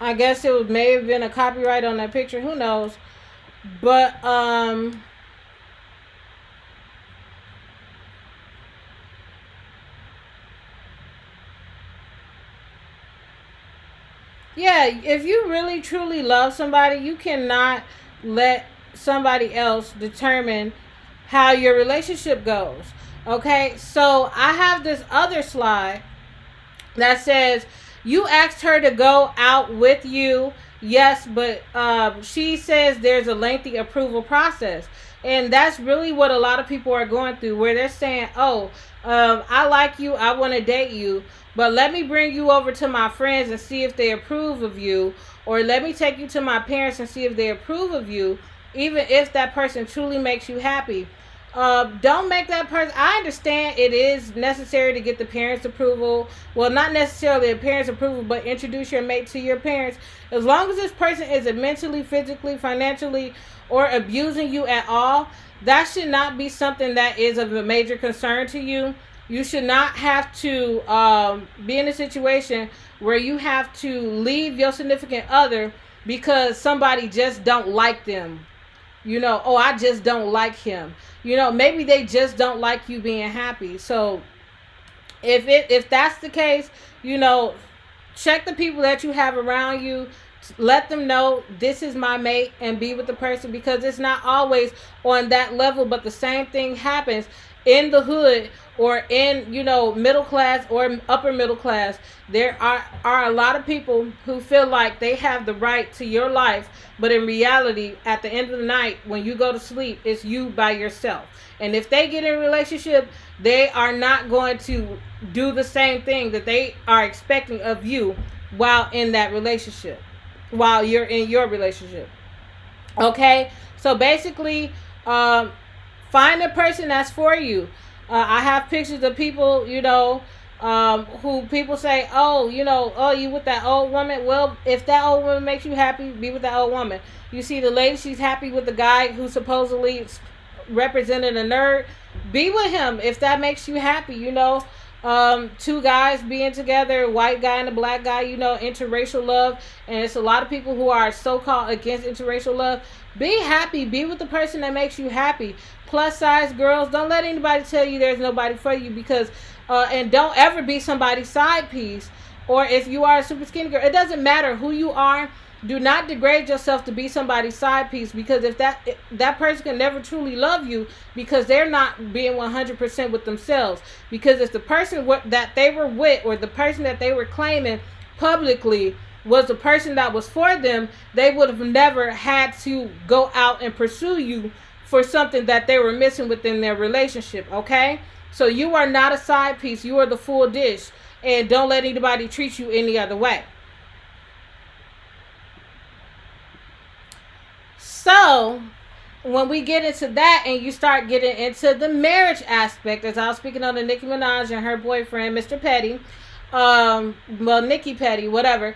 I guess it may have been a copyright on that picture. Who knows? But yeah, if you really truly love somebody, you cannot let somebody else determine how your relationship goes. Okay, so I have this other slide that says you asked her to go out with you. Yes, but she says there's a lengthy approval process. And that's really what a lot of people are going through, where they're saying, oh, I like you, I want to date you, but let me bring you over to my friends and see if they approve of you, or let me take you to my parents and see if they approve of you, even if that person truly makes you happy. Don't make that person. I understand it is necessary to get the parents' approval. Well, not necessarily a parents' approval, but introduce your mate to your parents. As long as this person isn't mentally, physically, financially, or abusing you at all, that should not be something that is of a major concern to you. You should not have to be in a situation where you have to leave your significant other because somebody just don't like them. Oh, I just don't like him. Maybe they just don't like you being happy. So if that's the case, check the people that you have around you. Let them know this is my mate and be with the person, because it's not always on that level, but the same thing happens in the hood or in middle class or upper middle class. There are a lot of people who feel like they have the right to your life, but in reality, at the end of the night, when you go to sleep, it's you by yourself. And if they get in a relationship, they are not going to do the same thing that they are expecting of you while in that relationship, while you're in your relationship. Okay, so basically, find a person that's for you. I have pictures of people, who people say, oh, oh, you with that old woman. Well, if that old woman makes you happy, be with that old woman. You see the lady, she's happy with the guy who supposedly represented a nerd. Be with him if that makes you happy. Two guys being together, white guy and a black guy, interracial love. And it's a lot of people who are so-called against interracial love. Be happy. Be with the person that makes you happy. Plus size girls, don't let anybody tell you there's nobody for you, because and don't ever be somebody's side piece. Or if you are a super skinny girl, it doesn't matter who you are. Do not degrade yourself to be somebody's side piece, because if that person can never truly love you, because they're not being 100% with themselves. Because if the person that they were with, or the person that they were claiming publicly, was the person that was for them, they would have never had to go out and pursue you for something that they were missing within their relationship. Okay, so you are not a side piece. You are the full dish, and don't let anybody treat you any other way. So, when we get into that and you start getting into the marriage aspect, as I was speaking on the Nicki Minaj and her boyfriend, Mr. Petty, Nikki Petty, whatever,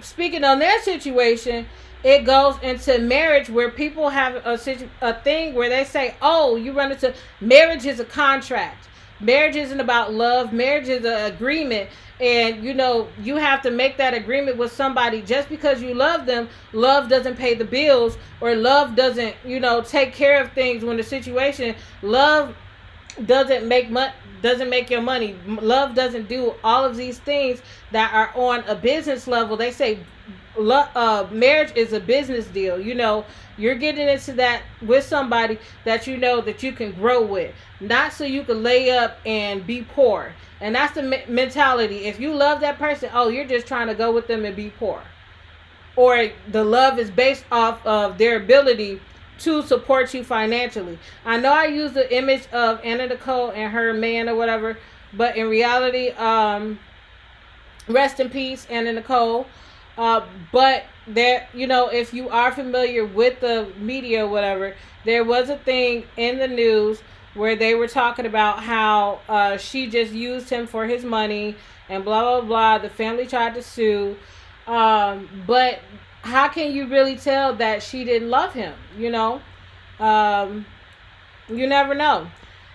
speaking on their situation, it goes into marriage, where people have a thing where they say, oh, you run into marriage is a contract. Marriage isn't about love. Marriage is an agreement. And, you have to make that agreement with somebody. Just because you love them, love doesn't pay the bills, or love doesn't, take care of things when the situation, love doesn't make your money. Love doesn't do all of these things that are on a business level. They say marriage is a business deal. You're getting into that with somebody that that you can grow with, not so you can lay up and be poor. And that's the mentality. If you love that person, oh, you're just trying to go with them and be poor. Or the love is based off of their ability to support you financially. I know I use the image of Anna Nicole and her man or whatever, but in reality, rest in peace, Anna Nicole. But there, if you are familiar with the media or whatever, there was a thing in the news where they were talking about how she just used him for his money and blah, blah, blah. The family tried to sue. But how can you really tell that she didn't love him? You never know.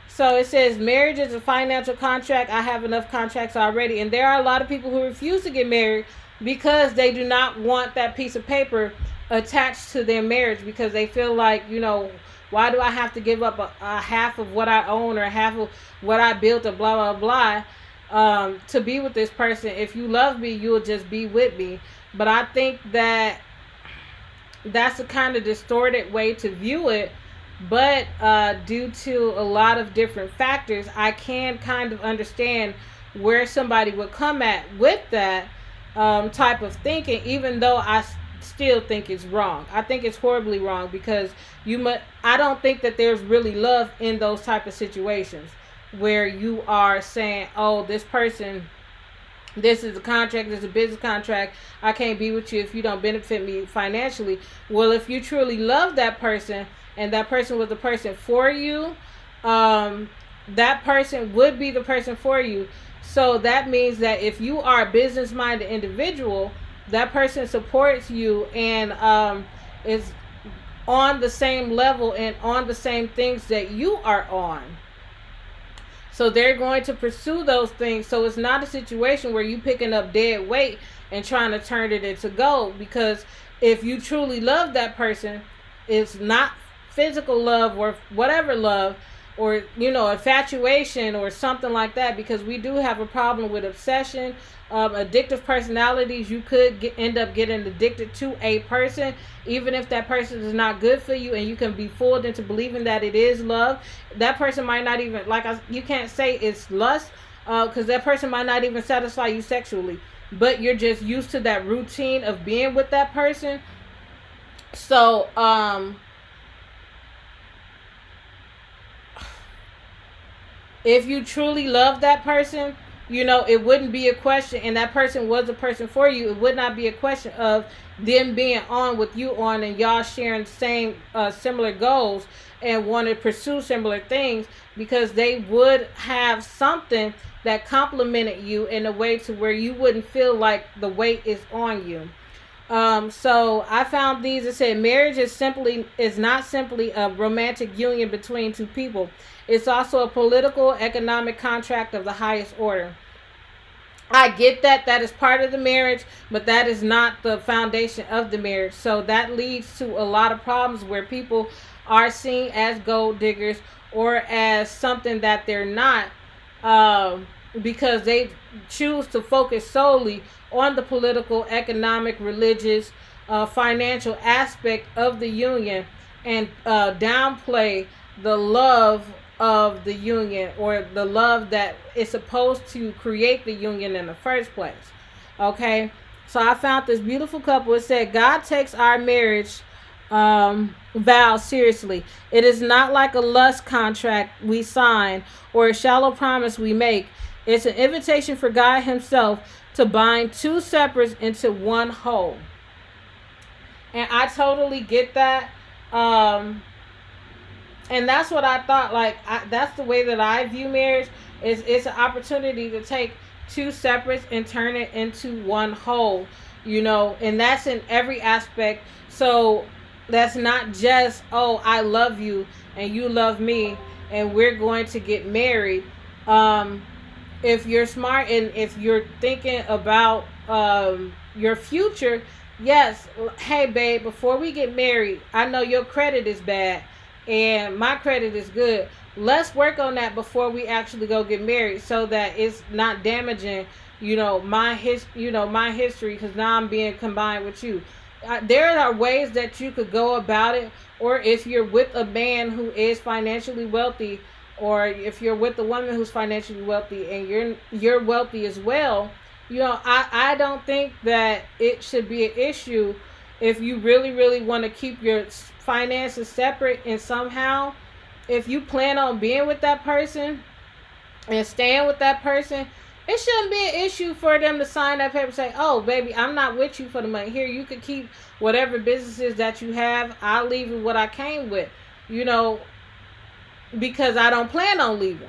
So it says marriage is a financial contract. I have enough contracts already. And there are a lot of people who refuse to get married because they do not want that piece of paper attached to their marriage, because they feel like, why do I have to give up a half of what I own or half of what I built, or blah, blah, blah, to be with this person? If you love me, you'll just be with me. But I think that that's a kind of distorted way to view it. But due to a lot of different factors, I can kind of understand where somebody would come at with that type of thinking, even though still think it's wrong. I think it's horribly wrong, because I don't think that there's really love in those type of situations where you are saying, oh, this person, this is a contract, this is a business contract, I can't be with you if you don't benefit me financially. Well, if you truly love that person, and that person was the person for you, that person would be the person for you. So that means that if you are a business minded individual, that person supports you and is on the same level and on the same things that you are on. So they're going to pursue those things. So it's not a situation where you picking up dead weight and trying to turn it into gold. Because if you truly love that person, it's not physical love or whatever love, or infatuation or something like that, because we do have a problem with obsession, addictive personalities. You could end up getting addicted to a person, even if that person is not good for you, and you can be fooled into believing that it is love. That person might not even, you can't say it's lust, because that person might not even satisfy you sexually, but you're just used to that routine of being with that person. So if you truly love that person, it wouldn't be a question, and that person was a person for you, it would not be a question of them being on with you on, and y'all sharing the same similar goals and want to pursue similar things, because they would have something that complemented you in a way to where you wouldn't feel like the weight is on you. So I found these. It said marriage is not simply a romantic union between two people. It's also a political, economic contract of the highest order. I get that is part of the marriage, but that is not the foundation of the marriage. So that leads to a lot of problems where people are seen as gold diggers or as something that they're not, because they choose to focus solely on the political, economic, religious, financial aspect of the union, and downplay the love of the union, or the love that is supposed to create the union in the first place. Okay, so I found this beautiful couple. It said, God takes our marriage vow seriously. It is not like a lust contract we sign or a shallow promise we make. It's an invitation for God himself to bind two separates into one whole. And I totally get that. And that's what I thought. That's the way that I view marriage. It's an opportunity to take two separates and turn it into one whole. And that's in every aspect. So that's not just, oh, I love you and you love me and we're going to get married. If you're smart and if you're thinking about your future, yes, hey babe, before we get married, I know your credit is bad and my credit is good. Let's work on that before we actually go get married, so that it's not damaging, my history, because now I'm being combined with you. There are ways that you could go about it. Or if you're with a man who is financially wealthy, or if you're with a woman who's financially wealthy and you're wealthy as well, I don't think that it should be an issue if you really, really want to keep your finances separate. And somehow, if you plan on being with that person and staying with that person, it shouldn't be an issue for them to sign that paper and say, oh, baby, I'm not with you for the money. Here, you could keep whatever businesses that you have. I'll leave you what I came with, because I don't plan on leaving.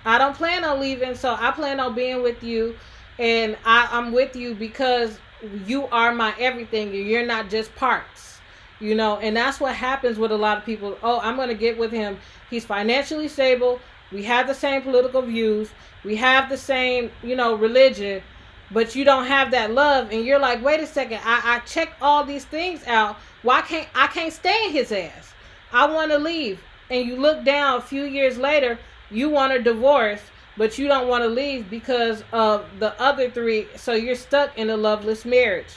So I plan on being with you, and I'm with you because you are my everything. You're not just parts, and that's what happens with a lot of people. Oh, I'm going to get with him. He's financially stable. We have the same political views. We have the same, religion. but you don't have that love, and you're like, wait a second, I checked all these things out. Why can't I can't stand his ass? I want to leave. And you look down a few years later, you want a divorce, but you don't want to leave because of the other three. So you're stuck in a loveless marriage.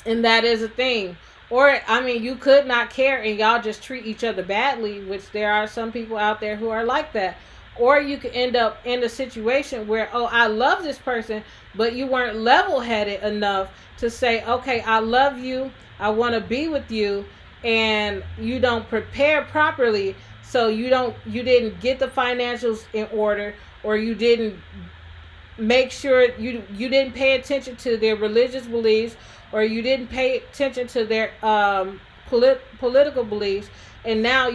And that is a thing. Or, I mean, you could not care and y'all just treat each other badly, which there are some people out there who are like that. Or you could end up in a situation where, oh, I love this person, but you weren't level headed enough to say, okay, I love you, I want to be with you, and you don't prepare properly. So you didn't get the financials in order, or you didn't make sure you didn't pay attention to their religious beliefs, or you didn't pay attention to their political beliefs, and now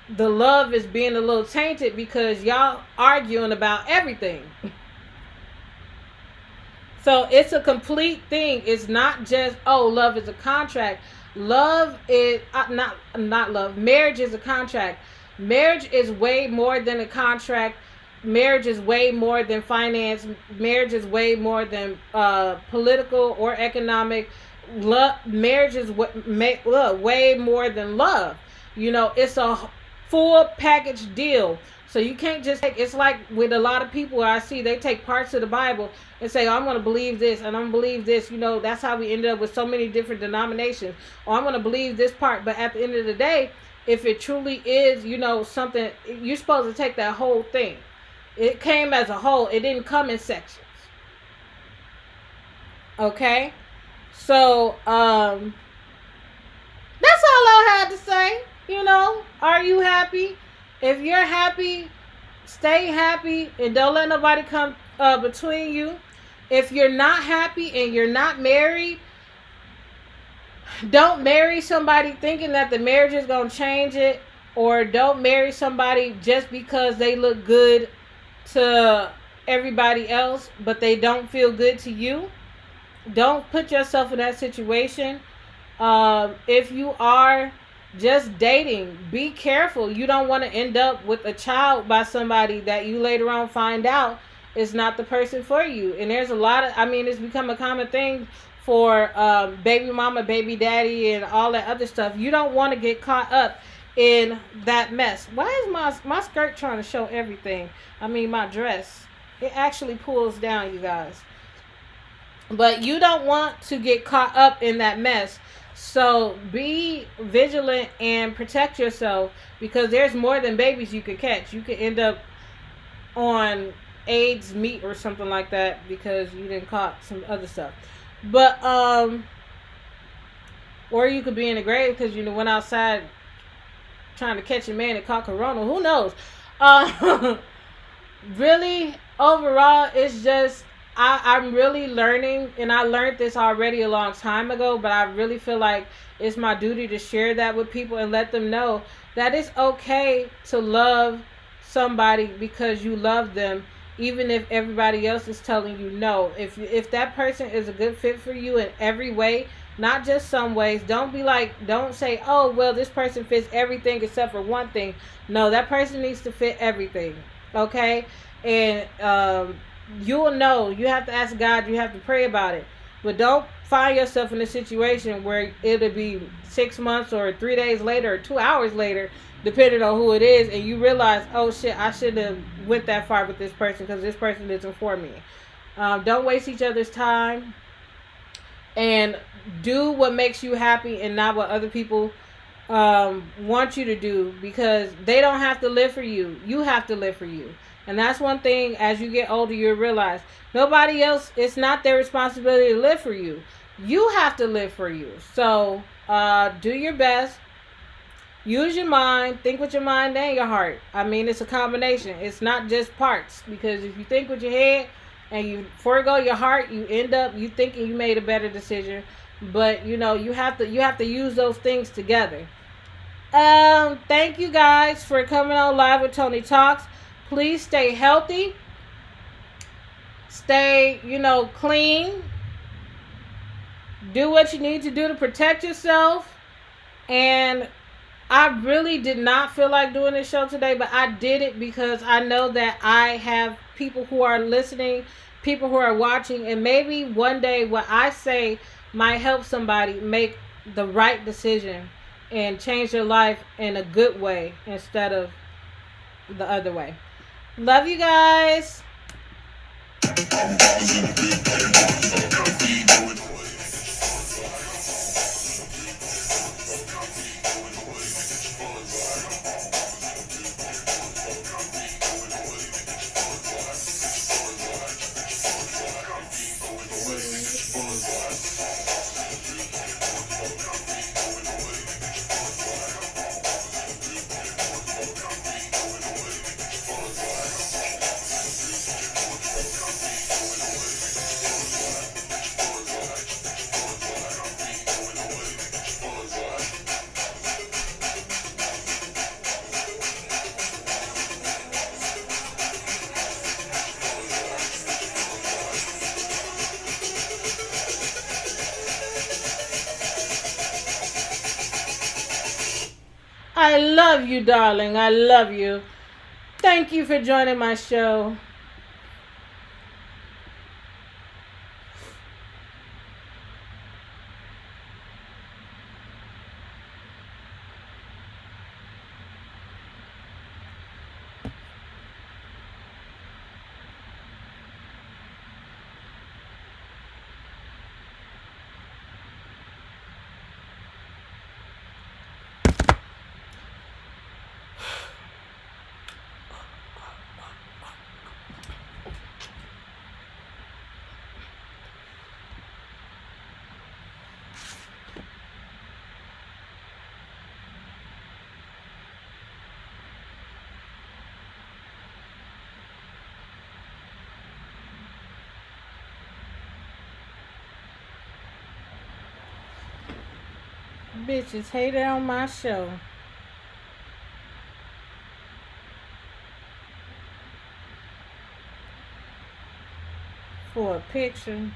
the love is being a little tainted because y'all arguing about everything. So it's a complete thing. It's not just, oh, love is a contract. Love is not love. Marriage is a contract. Marriage is way more than a contract. Marriage is way more than finance. Marriage is way more than political or economic. Marriage is way more than love. It's a full package deal. So you can't just take, it's like with a lot of people I see, they take parts of the Bible and say, oh, I'm going to believe this and I'm going to believe this. That's how we ended up with so many different denominations. Or I'm going to believe this part. But at the end of the day, if it truly is, something, you're supposed to take that whole thing. It came as a whole. It didn't come in sections. Okay? So, that's all I had to say. Are you happy? If you're happy, stay happy and don't let nobody come between you. If you're not happy and you're not married, don't marry somebody thinking that the marriage is going to change it, or don't marry somebody just because they look good to everybody else, but they don't feel good to you. Don't put yourself in that situation. If you are just dating, be careful. You don't want to end up with a child by somebody that you later on find out is not the person for you. And there's a lot of, it's become a common thing for baby mama, baby daddy, and all that other stuff. You don't want to get caught up in that mess. Why is my skirt trying to show everything? My dress. It actually pulls down, you guys. But you don't want to get caught up in that mess. So be vigilant and protect yourself, because there's more than babies you could catch. You could end up on AIDS meat or something like that because you didn't caught some other stuff. But or you could be in the grave because you went outside trying to catch a man that caught corona. Who knows? Really, overall, it's just I'm really learning, and I learned this already a long time ago, but I really feel like it's my duty to share that with people and let them know that it's okay to love somebody because you love them, even if everybody else is telling you no. If that person is a good fit for you in every way, not just some ways, don't say, oh, well, this person fits everything except for one thing. No, that person needs to fit everything, okay? And you'll know. You have to ask God. You have to pray about it. But don't find yourself in a situation where it'll be 6 months or 3 days later or 2 hours later, depending on who it is, and you realize, oh shit, I shouldn't have went that far with this person because this person isn't for me. Don't waste each other's time, and do what makes you happy and not what other people want you to do, because they don't have to live for you. You have to live for you. And that's one thing, as you get older, you'll realize nobody else, it's not their responsibility to live for you. You have to live for you. So do your best. Use your mind. Think with your mind and your heart. It's a combination. It's not just parts. Because if you think with your head and you forego your heart, you end up you thinking you made a better decision. But you have to use those things together. Thank you guys for coming on live with Toni Talks. Please stay healthy. Stay, clean. Do what you need to do to protect yourself. And I really did not feel like doing this show today, but I did it because I know that I have people who are listening, people who are watching, and maybe one day what I say might help somebody make the right decision and change their life in a good way instead of the other way. Love you guys. I love you, darling. I love you. Thank you for joining my show. Bitches hated on my show for a picture.